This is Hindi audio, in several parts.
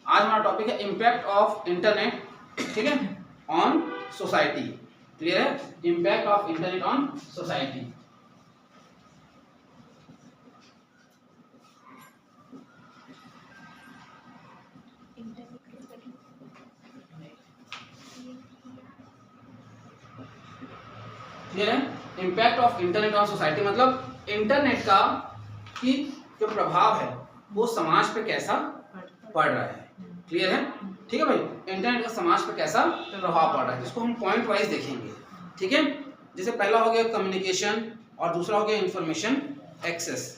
आज हमारा टॉपिक है इम्पैक्ट ऑफ इंटरनेट, ठीक है, ऑन सोसाइटी। क्लियर है? Impact of internet on society. Clear है? Impact of internet on society मतलब इंटरनेट का की जो प्रभाव है वो समाज पे कैसा पड़ रहा है। क्लियर है? ठीक है भाई, इंटरनेट का समाज पे कैसा प्रभाव पड़ रहा है, जिसको हम पॉइंट वाइज देखेंगे। ठीक है, जैसे पहला हो गया कम्युनिकेशन और दूसरा हो गया इंफॉर्मेशन एक्सेस।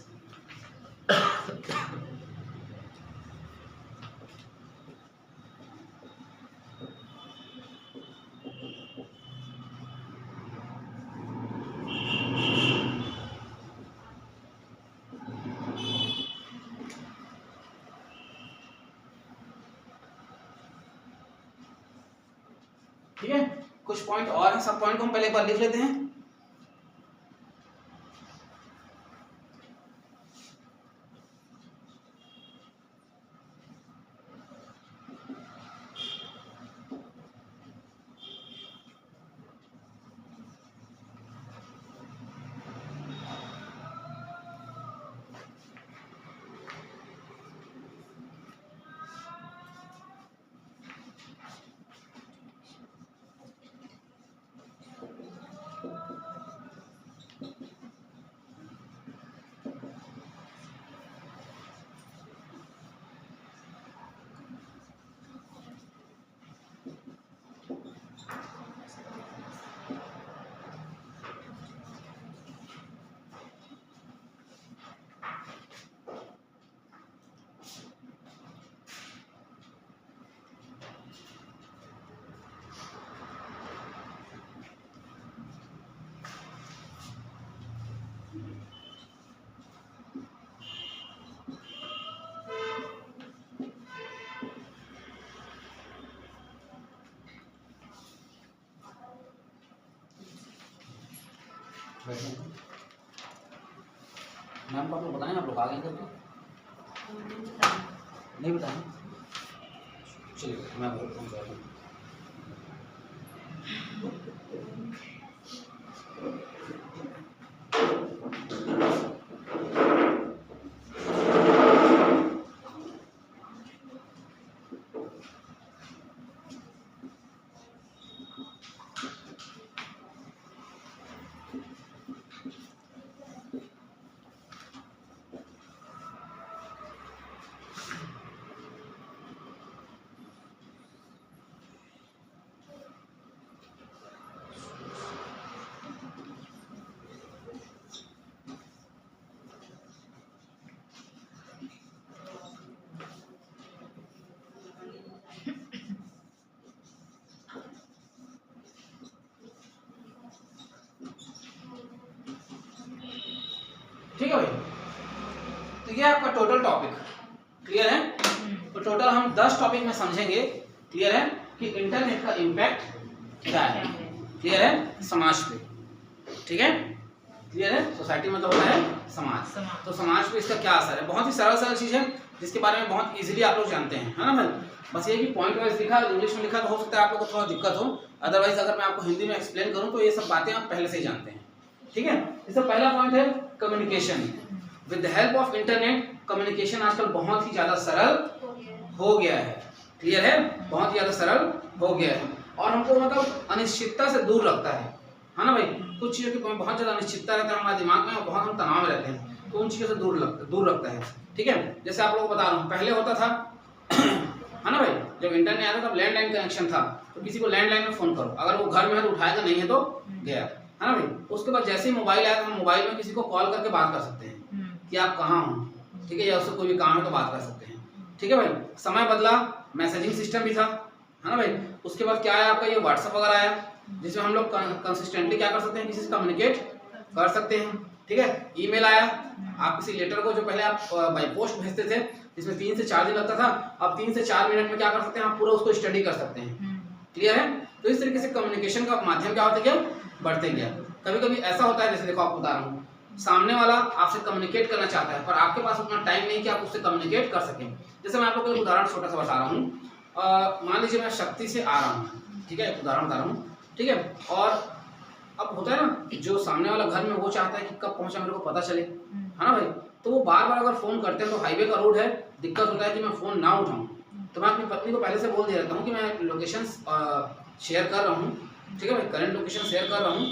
ठीक है, कुछ पॉइंट और हैं, सब पॉइंट को हम पहले एक बार लिख लेते हैं। मैम को आप लोग बताएं, आप लोग आ गए करके नहीं बताएं? चलिए मैं बताता हूँ। ठीक है भाई, तो ये आपका टोटल टॉपिक क्लियर है। तो टोटल हम 10 टॉपिक में समझेंगे। क्लियर है कि इंटरनेट का इम्पैक्ट क्या है। क्लियर है? समाज पे। ठीक है, क्लियर है? सोसाइटी मतलब होता है समाज। तो समाज पे इसका क्या असर है, बहुत ही सरल चीज है जिसके बारे में बहुत इजीली आप लोग जानते हैं, है ना भाई। बस ये कि पॉइंट वाइज लिखा, इंग्लिश में लिखा तो हो सकता है आप लोग को थोड़ा दिक्कत हो, अदरवाइज अगर मैं आपको हिंदी में एक्सप्लेन करूँ तो ये सब बातें आप पहले से ही जानते हैं। ठीक है, इसका पहला पॉइंट है communication. With the help of internet communication आजकल बहुत ही ज्यादा सरल हो गया है। क्लियर है? बहुत ही ज्यादा सरल हो गया है और हमको मतलब अनिश्चितता से दूर रखता है ना भाई। कुछ चीज़ों की बहुत ज्यादा अनिश्चितता रहता है हमारे दिमाग में और बहुत हम तनाव में रहते हैं, तो उन चीज़ों से दूर रखता है। ठीक है, जैसे आप लोगों को बता रहा हूँ, पहले होता था है ना भाई, जब इंटरनेट आया था तब लैंडलाइन कनेक्शन था, तो किसी को लैंडलाइन में फोन करो, अगर वो घर में है तो उठाएगा, नहीं है तो गया, है ना भाई। उसके बाद जैसे ही मोबाइल आया तो हम मोबाइल में किसी को कॉल करके बात कर सकते हैं कि आप कहाँ हो, ठीक है, या उससे कोई भी काम है तो बात कर सकते हैं। ठीक है भाई, समय बदला, मैसेजिंग सिस्टम भी था, है ना भाई। उसके बाद क्या आया आपका, ये व्हाट्सएप वगैरह आया, जिसमें हम लोग कंसिस्टेंटली क्या कर सकते हैं, किसी से कम्युनिकेट कर सकते हैं। ठीक है, ईमेल आया, आप किसी लेटर को जो पहले आप बाई पोस्ट भेजते थे जिसमें 3 से 4 दिन लगता था, अब 3 से 4 मिनट में क्या कर सकते हैं, आप पूरा उसको स्टडी कर सकते हैं। क्लियर है? तो इस तरीके से कम्युनिकेशन का माध्यम क्या होता गया, बढ़ते गया। कभी कभी ऐसा होता है, जैसे देखो आपको बता रहा हूँ, सामने वाला आपसे कम्युनिकेट करना चाहता है पर आपके पास उतना टाइम नहीं कि आप उससे कम्युनिकेट कर सकें। जैसे मैं आप लोग को एक उदाहरण छोटा सा बता रहा हूँ। मान लीजिए मैं शक्ति से आ रहा हूँ, ठीक है, एक उदाहरण बता रहा हूँ, ठीक है। और अब होता है ना, जो सामने वाला घर में वो चाहता है कि कब पहुंचा मेरे को पता चले, है ना भाई। तो वो बार बार अगर फ़ोन करते हैं तो हाईवे का रोड है, दिक्कत होता है कि मैं फ़ोन ना उठाऊँ, तो मैं अपनी पत्नी को पहले से बोल दिया रहता हूँ कि मैं लोकेशन शेयर कर रहा हूँ, ठीक है भाई, करंट लोकेशन शेयर कर रहा हूँ,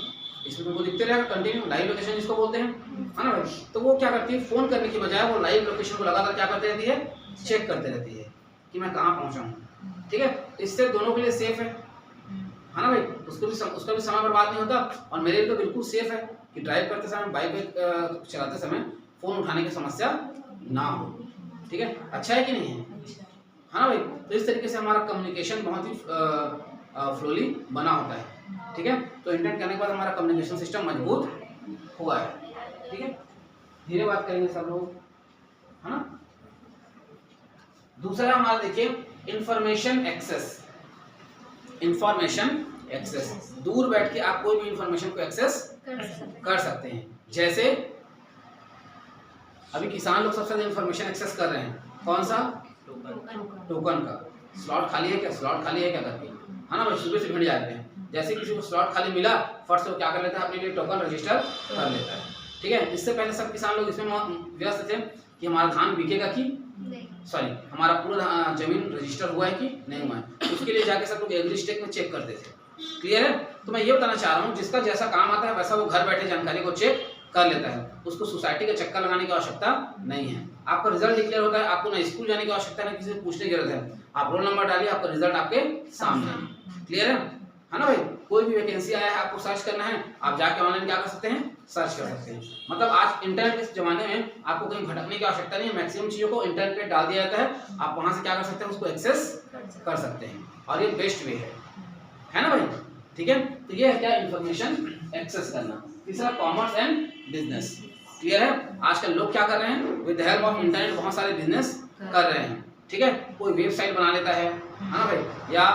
इसमें तुमको दिखते रहेगा कंटिन्यू, लाइव लोकेशन जिसको बोलते हैं, है ना भाई। तो वो क्या करती है, फ़ोन करने की बजाय वो लाइव लोकेशन को लगातार क्या करती रहती है, चेक करते रहती है कि मैं कहाँ पहुँचा हूँ, ठीक है। इससे दोनों के लिए सेफ है ना भाई, उसका भी समय बर्बाद नहीं होता और मेरे लिए तो बिल्कुल सेफ है कि ड्राइव करते समय, बाइक चलाते समय फ़ोन उठाने की समस्या ना हो, ठीक है। अच्छा है कि नहीं है ना भाई। तो इस तरीके से हमारा कम्युनिकेशन बहुत ही फ्लोली बना होता है, ठीक है। तो इंटरनेट करने के बाद हमारा कम्युनिकेशन सिस्टम मजबूत हुआ है, ठीक है। धीरे बात करेंगे सब लोग, है ना। दूसरा हमारा देखिए इंफॉर्मेशन एक्सेस। इंफॉर्मेशन एक्सेस, दूर बैठ के आप कोई भी इंफॉर्मेशन को एक्सेस कर सकते हैं। जैसे अभी किसान लोग सबसे ज्यादा इंफॉर्मेशन एक्सेस कर रहे हैं, कौन सा, टोकन का। स्लॉट खाली है क्या, स्लॉट खाली है क्या करके, है ना भाई, सुबह से भिड़ जाते हैं। जैसे किसी को स्लॉट खाली मिला, फट से वो क्या कर लेता है, अपने लिए टोकन रजिस्टर कर लेता है, ठीक है। इससे पहले सब किसान लोग इसमें व्यस्त थे कि हमारा धान बिकेगा कि सॉरी हमारा पूरा जमीन रजिस्टर हुआ है कि नहीं हुआ है, उसके लिए जाके सब लोग एग्री स्टेक में चेक करते थे, क्लियर है। तो मैं ये बताना चाह रहा हूँ, जिसका जैसा काम आता है वैसा वो घर बैठे जानकारी को चेक कर लेता है, उसको सोसाइटी का चक्कर लगाने की आवश्यकता नहीं है। आपका रिजल्ट डिक्लेयर होता है, आपको ना स्कूल जाने की आवश्यकता है, ना किसी से पूछने की जरूरत है, आप रोल नंबर डालिए, आपका रिजल्ट आपके सामने है, क्लियर है ना भाई। कोई भी वैकेंसी आया है, आपको सर्च करना है, आप जाके ऑनलाइन क्या कर सकते हैं, सर्च कर सकते हैं। मतलब आज इंटरनेट के ज़माने में आपको कहीं भटकने की आवश्यकता नहीं है, मैक्सिमम चीज़ों को इंटरनेट पे डाल दिया जाता है, आप वहाँ से क्या कर सकते हैं, उसको एक्सेस कर सकते हैं और ये बेस्ट वे है ना भाई, ठीक है। तो ये है क्या, इन्फॉर्मेशन एक्सेस करना। तीसरा कॉमर्स एंड बिजनेस, क्लियर है। आजकल लोग क्या कर रहे हैं, with the help of internet बहुत सारे बिजनेस कर रहे हैं, ठीक है। कोई वेबसाइट बना लेता है ना भाई, या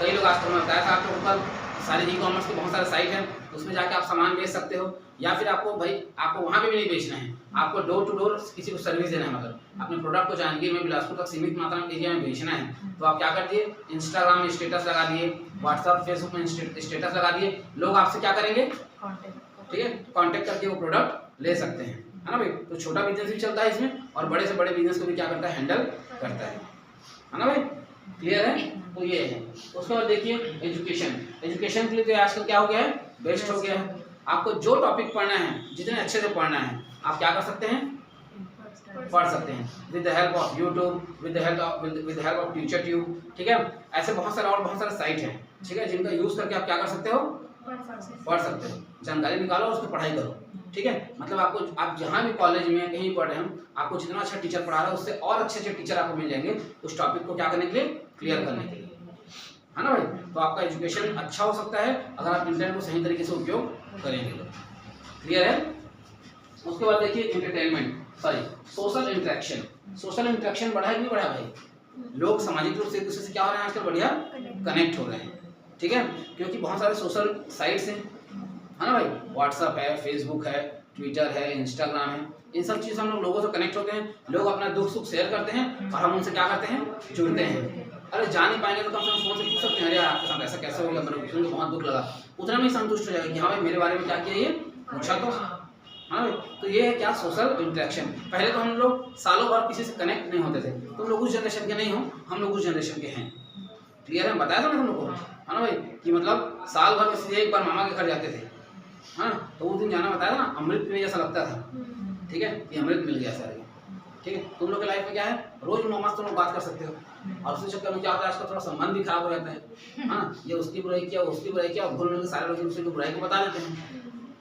कई लोग आजकल मैं बताया था आप लोगों पर, सारे ई कॉमर्स के बहुत सारे साइट हैं, उसमें जाके आप सामान बेच सकते हो, या फिर आपको भाई आपको वहाँ पे भी नहीं बेचना है, आपको डोर टू डोर किसी को सर्विस देना है, मतलब अपने प्रोडक्ट को जानकी में बिलासपुर तक सीमित मात्रा में एरिया में बेचना है, तो आप क्या कर दिए, इंस्टाग्राम में स्टेटस लगा दिए, व्हाट्सएप फेसबुक में स्टेटस लगा दिए, लोग आपसे क्या करेंगे, ठीक है, कॉन्टेक्ट करके वो प्रोडक्ट ले सकते हैं, है ना भाई। तो छोटा बिजनेस भी चलता है इसमें और बड़े से बड़े बिजनेस को भी क्या करता है, हैंडल करता है ना भाई, क्लियर है। तो ये है। उसके बाद देखिए एजुकेशन। एजुकेशन के लिए तो आजकल क्या हो गया है, बेस्ट हो गया है। आपको जो टॉपिक पढ़ना है, जितने अच्छे से पढ़ना है, आप क्या कर सकते हैं, पढ़ सकते हैं with the help of YouTube, with the help of teacher tube, ठीक है। ऐसे बहुत सारे साइट हैं, ठीक है, जिनका यूज करके आप क्या कर सकते हो, पढ़ सकते हो, जानकारी निकालो और उसकी पढ़ाई करो, ठीक है। मतलब आपको, आप जहाँ भी कॉलेज में कहीं पढ़ रहे हो, आपको जितना अच्छा टीचर पढ़ा रहा है उससे और अच्छे टीचर आपको मिल जाएंगे उस टॉपिक को क्या करने के लिए, क्लियर करने के लिए, है ना भाई। तो आपका एजुकेशन अच्छा हो सकता है अगर आप इंटरनेट को सही तरीके से उपयोग करेंगे तो, क्लियर है। उसके बाद देखिए entertainment, sorry social interaction. Social interaction बढ़ा है कि नहीं बढ़ा भाई, लोग सामाजिक रूप से एक दूसरे से क्या हो रहे हैं आजकल, बढ़िया कनेक्ट हो रहे हैं, ठीक है, क्योंकि बहुत सारे सोशल साइट्स हैं, है ना भाई, व्हाट्सएप है, फेसबुक है, ट्विटर है, इंस्टाग्राम है, इन सब चीज़ से हम लोग लोगों से कनेक्ट होते हैं, लोग अपना दुख सुख शेयर करते हैं और हम उनसे क्या करते हैं, जुड़ते हैं। अरे जा नहीं पाएंगे तो कम से कम फोन से पूछ सकते हैं, अरे आपके साथ ऐसा कैसे हो गया, मेरे को बहुत दुख लगा, उतना में संतुष्ट हो जाएगा कि हाँ भाई मेरे बारे में क्या किया, ये पूछा तो, है ना भाई। तो ये है क्या, सोशल इंटरेक्शन। पहले तो हम लोग सालों भर किसी से कनेक्ट नहीं होते थे, तुम लोग उस जनरेशन के नहीं हो, हम लोग उस जनरेशन के हैं, क्लियर है, बताया था मैं तुम लोग को, है ना भाई, कि मतलब साल भर में सीधे एक बार मामा के घर जाते थे, हाँ, तो उस दिन जाना बताया ना, अमृत पीने जैसा लगता था, ठीक है, ये अमृत मिल गया सारे, ठीक है। तुम लोग के लाइफ में क्या है, रोज मामा से तुम लोग बात कर सकते हो, और उसके चक्कर में क्या होता है, आजकल थोड़ा संबंध भी खराब हो जाता है, हाँ, ये उसकी बुराई किया, उसकी बुराई किया, और भूल मिल के सारे लोग दूसरे की बुराई को बता देते हैं,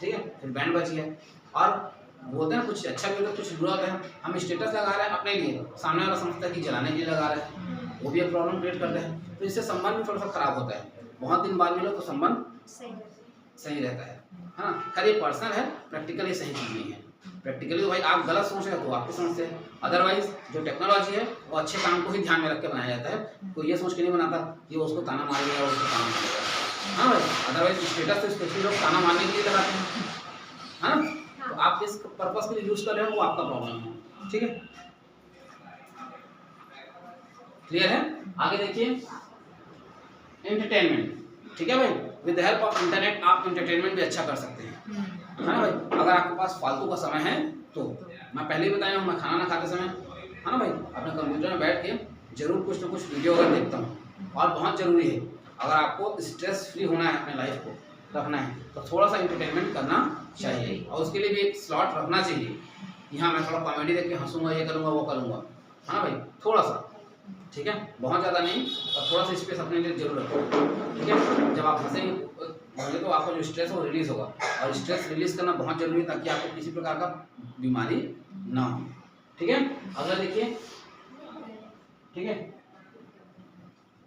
ठीक है, फिर बैंड बच गया। और बोलते हैं कुछ अच्छा भी होता है, कुछ बुरा होता है, हम स्टेटस लगा रहे हैं अपने लिए, सामने वाला समझता है कि जलाने के लिए लगा रहे हैं, वो भी एक प्रॉब्लम क्रिएट करता है, तो इससे संबंध भी थोड़ा सा खराब होता है। बहुत दिन बाद मिलो तो संबंध सही रहता है, हाँ। खैर ये पर्सनल है, प्रैक्टिकली सही चीज़ नहीं है। प्रैक्टिकली तो भाई आप गलत सोच रहे हो तो आपकी समझ से है, अदरवाइज जो टेक्नोलॉजी है वो अच्छे काम को ही ध्यान में रख के बनाया जाता है, कोई ये सोच के नहीं बनाता कि वो उसको ताना मारेगा, उसको ताना मारेगा, हाँ भाई। अदरवाइज स्टेटस तो स्पेशली लोग ताना मारने के लिए लगाते हैं, हाँ, तो आप किस पर्पस के लिए यूज कर रहे हो वो आपका प्रॉब्लम है। ठीक है, क्लियर है। आगे देखिए एंटरटेनमेंट। ठीक है भाई, with the help of internet आप एंटरटेनमेंट भी अच्छा कर सकते हैं, है ना भाई। अगर आपके पास फालतू का समय है तो मैं पहले ही बताया हूँ, मैं खाना ना खाते समय, है ना भाई, अपने कंप्यूटर में बैठ के जरूर कुछ ना कुछ वीडियो अगर देखता हूँ। और बहुत ज़रूरी है, अगर आपको स्ट्रेस फ्री होना है, अपने लाइफ को रखना है, तो थोड़ा सा इंटरटेनमेंट करना चाहिए और उसके लिए भी एक स्लॉट रखना चाहिए। यहाँ मैं थोड़ा कॉमेडी देख के हंसूंगा, ये करूँगा वो करूँगा, है ना भाई, थोड़ा सा। ठीक है, बहुत ज़्यादा नहीं, और थोड़ा सा स्पेस अपने लिए जरूर रखो। ठीक है, जब आप हंसेंगे तो आपका जो स्ट्रेस है वो रिलीज़ होगा, और स्ट्रेस रिलीज़ करना बहुत जरूरी है ताकि आपको किसी प्रकार का बीमारी ना हो। ठीक है, अगला देखिए। ठीक है,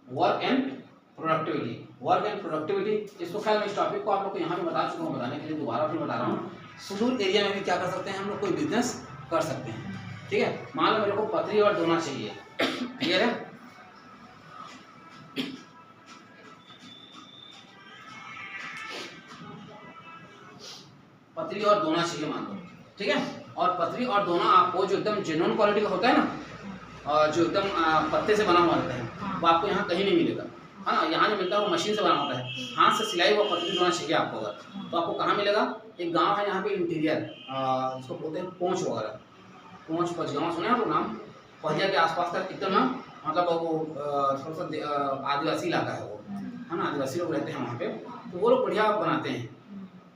work and productivity. Work and productivity, इसको खैर मैं इस टॉपिक को आप लोग को यहाँ पे बता चुका हूँ, बताने के लिए दोबारा फिर बता रहा हूँ। सुदूर एरिया में भी क्या कर सकते हैं हम लोग, कोई बिजनेस कर सकते हैं। ठीक है, मान लो मेरे को पथरी और दोना चाहिए, क्लियर है। पथरी और दोना चाहिए मान लो, ठीक है। और पथरी और दोना आपको जो एकदम जेन्युइन क्वालिटी का होता है ना, और जो एकदम पत्ते से बना हुआ रहता है, वो आपको यहाँ कहीं नहीं मिलेगा, है ना। यहाँ जो मिलता है वो मशीन से बना होता है, हाथ से सिलाई हुआ पतली दोना चाहिए आपको अगर, तो आपको कहाँ मिलेगा। एक गांव है यहाँ पे इंटीरियर, जिसको बोलते हैं पोंछ वगैरह, पोंछ पचगांव सुना है वो नाम, पहजिया के आसपास का एकदम ना, मतलब वो थोड़ा सा आदिवासी इलाका है वो, है ना, आदिवासी लोग रहते हैं वहाँ पे, तो वो लोग बढ़िया बनाते हैं।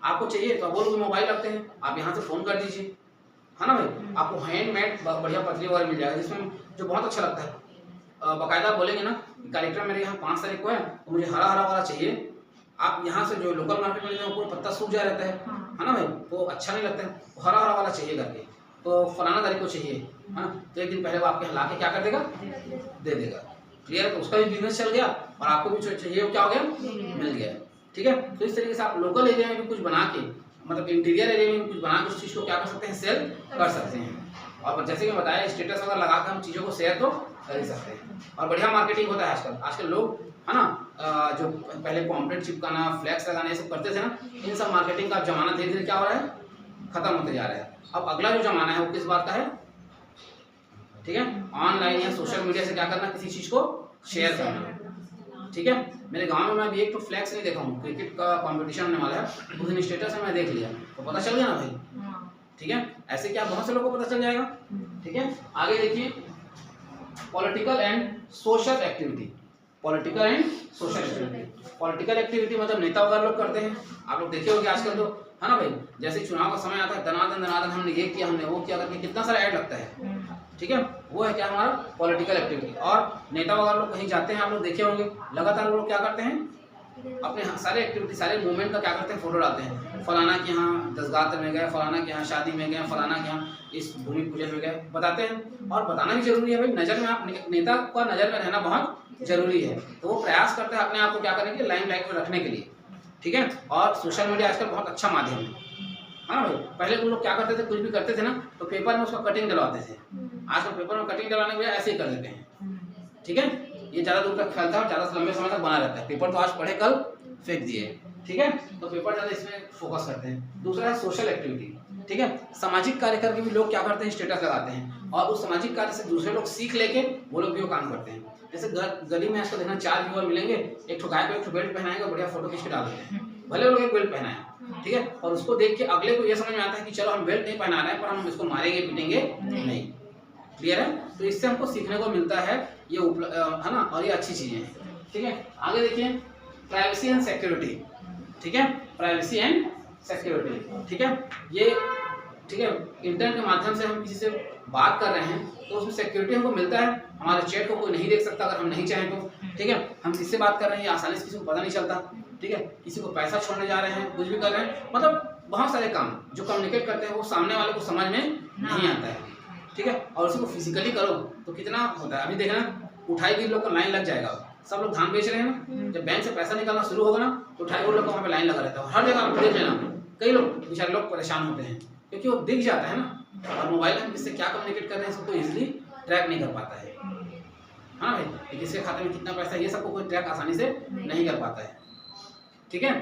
आपको चाहिए तो वो लोग मोबाइल रखते हैं, आप यहाँ से फ़ोन कर दीजिए, है ना भाई, आपको हैंडमेड बढ़िया पतली वगैरह मिल जाएगा, जिसमें जो बहुत अच्छा लगता है। बाकायदा बोलेंगे ना, कार्यक्रम मेरे यहाँ 5 तारीख को है, तो मुझे हरा हरा वाला चाहिए। आप यहाँ से जो लोकल मार्केट में लेते हैं पूरा पत्ता सूख जा रहता है ना भाई, तो अच्छा नहीं लगता है, हरा हरा वाला चाहिए करके, तो फलाना तारीख को चाहिए, है ना, तो एक दिन पहले वो आपके ला के क्या कर देगा, दे देगा। क्लियर है, तो उसका भी बिजनेस चल गया और आपको भी जो चाहिए वो क्या हो गया, मिल गया। ठीक है, तो इस तरीके से आप लोकल एरिया में भी कुछ बना के, मतलब इंटीरियर एरिया में भी कुछ बना के उस चीज़ को क्या कर सकते हैं, सेल कर सकते हैं। और जैसे कि बताया, स्टेटस अगर लगा कर हम चीज़ों को शेयर तो कर ही सकते हैं, और बढ़िया मार्केटिंग होता है आजकल लोग, है ना, जो पहले पॉम्पलेट चिपकाना, फ्लैक्स लगाना, ये सब करते थे ना, इन सब मार्केटिंग का जमाना धीरे धीरे क्या हो रहा है, खत्म होते जा रहा है। अब अगला जो जमाना है वो किस बात का है, ठीक है, ऑनलाइन या सोशल मीडिया से क्या करना, किसी चीज़ को शेयर करना। ठीक है, मेरे गांव में मैं अभी एक तो फ्लैक्स नहीं देखा हूँ, क्रिकेट का कंपटीशन होने वाला है, उस दिन स्टेटस में मैं देख लिया तो पता चल गया ना भाई। ठीक है, ऐसे क्या बहुत से लोगों को पता चल जाएगा। ठीक है, आगे देखिए, political and social activity. Political and social activity, political activity मतलब नेता वगैरह लोग करते हैं, आप लोग देखे होंगे आजकल तो, है ना भाई, जैसे चुनाव का समय आता है, दनादन हमने ये किया, हमने वो किया करके कितना सारा ऐड लगता है। ठीक है, वो है क्या हमारा पॉलिटिकल एक्टिविटी। और नेता वगैरह लोग कहीं जाते हैं, आप लोग देखे होंगे, लगातार वो लोग क्या करते हैं, अपने सारे एक्टिविटी, सारे मूवमेंट का क्या करते हैं, फोटो डालते हैं, फलाना के यहाँ दसगात्र में गए, फलाना के यहाँ शादी में गए, फलाना के यहाँ इस भूमि पूजन में गए, बताते हैं। और बताना भी जरूरी है भाई, नज़र में आप नेता का नज़र में रहना बहुत जरूरी है, तो वो प्रयास करते हैं अपने आप को क्या करने के लिए, लाइमलाइट में रखने के लिए। ठीक है, और सोशल मीडिया आजकल बहुत अच्छा माध्यम है ना भाई। पहले उन लोग क्या करते थे, कुछ भी करते थे ना तो पेपर में उसका कटिंग डलवाते थे, आजकल पेपर में कटिंग डलवाने के बजाय ऐसे ही कर देते हैं। ठीक है, ये ज़्यादा दूर तक फैलता है और ज़्यादा लंबे समय तक बना रहता है। पेपर तो आज पढ़े कल फेंक दिए, ठीक है, तो पेपर ज़्यादा इसमें फोकस करते हैं। दूसरा है सोशल एक्टिविटी। ठीक है, सामाजिक कार्य करके भी लोग क्या करते हैं, स्टेटस लगाते हैं, और उस सामाजिक कार्य से दूसरे लोग सीख लेके वो लोग भी वो काम करते हैं। जैसे गली में आजकल देखना, 4 युवा मिलेंगे, एक ठो गाय को एक ठो बेल्ट पहनाएंगे, बढ़िया फोटो खींच के डाल देते हैं, भले वो लोग एक बेल्ट पहनाए, ठीक है, और उसको देख के अगले को ये समझ में आता है कि चलो हम बेल्ट नहीं पहना रहे हैं, पर हम इसको मारेंगे पीटेंगे नहीं। क्लियर है, तो इससे हमको सीखने को मिलता है, ये है ना, और ये अच्छी चीज़ें हैं। ठीक है, आगे देखिए, प्राइवेसी एंड सिक्योरिटी। ठीक है, प्राइवेसी एंड सिक्योरिटी। ठीक है, ये ठीक है, इंटरनेट के माध्यम से हम किसी से बात कर रहे हैं तो उसमें सिक्योरिटी हमको मिलता है, हमारे चैट को कोई नहीं देख सकता अगर हम नहीं चाहें तो। ठीक है, हम किससे बात कर रहे हैं ये आसानी से किसी को पता नहीं चलता। ठीक है, किसी को पैसा छोड़ने जा रहे हैं, कुछ भी कर रहे हैं, मतलब बहुत सारे काम जो कम्युनिकेट करते हैं वो सामने वाले को समझ में नहीं आता है। ठीक है, और उसी को फिजिकली करो तो कितना होता है। अभी देखना, उठाई भी लोग का लाइन लग जाएगा, सब लोग धान बेच रहे हैं ना, जब बैंक से पैसा निकलना शुरू होगा ना तो उठाई वो लोग का वहाँ पे लाइन लगा रहता है। हर जगह आप देख लेना, कई लोग बेचारे लोग परेशान होते हैं क्योंकि वो दिख जाता है ना, और मोबाइल में किससे क्या कम्युनिकेट कर रहे हैं सबको इजीली ट्रैक नहीं कर पाता है। हाँ भाई, किसके खाते में कितना पैसा है ये सबको कोई ट्रैक आसानी से नहीं कर पाता है। ठीक है,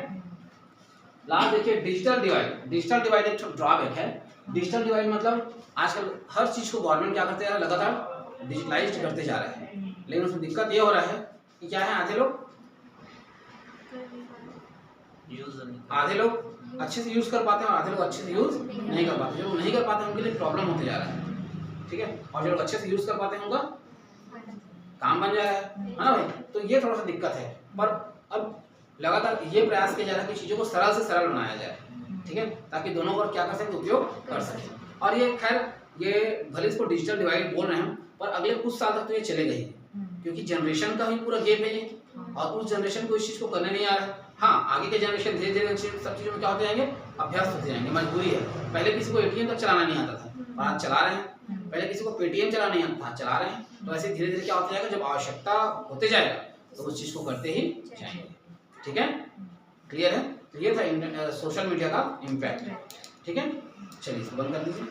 लास्ट देखिए डिजिटल डिवाइड। डिजिटल डिवाइड एक ड्रॉबैक है। डिजिटल डिवाइड मतलब आजकल हर चीज को गवर्नमेंट क्या करते हैं, लगातार डिजिटलाइज करते जा रहे हैं, लेकिन उसमें दिक्कत ये हो रहा है कि क्या है, आधे लोग अच्छे से यूज कर पाते हैं और आधे लोग अच्छे से यूज नहीं कर पाते। जो लोग नहीं कर पाते हैं उनके लिए प्रॉब्लम होते जा रहा है, ठीक है, और जो लोग अच्छे से यूज कर पाते हैं उनका काम बन जा रहा है ना भाई। तो ये थोड़ा सा दिक्कत है, पर अब लगातार ये प्रयास किया जा रहा है कि चीज़ों को सरल से सरल बनाया जाए, ठीक है, ताकि दोनों को क्या कर सकें, उपयोग कर सकें। और ये खैर ये भले इसको डिजिटल डिवाइड बोल रहे हैं, पर अगले कुछ साल तक तो ये चलेगा ही, क्योंकि जनरेशन का ही पूरा गेप है ये, और उस जनरेशन को इस चीज़ को करने नहीं आ रहा है। हाँ, आगे के जनरेशन धीरे धीरे सब चीज़ों में क्या होते जाएंगे, अभ्यस्त होते जाएंगे, मजबूरी है। पहले किसी को एटीएम तक चलाना नहीं आता था, और आज चला रहे हैं। पहले किसी को पेटीएम चलाना नहीं आता था, चला रहे हैं। तो ऐसे धीरे धीरे क्या होता जाएगा, जब आवश्यकता होते जाएगा तो उस चीज़ को करते ही जाएंगे, ठीक है, क्लियर है। तो ये था सोशल मीडिया का इम्पैक्ट, ठीक है। चलिए इसको बंद कर दीजिए।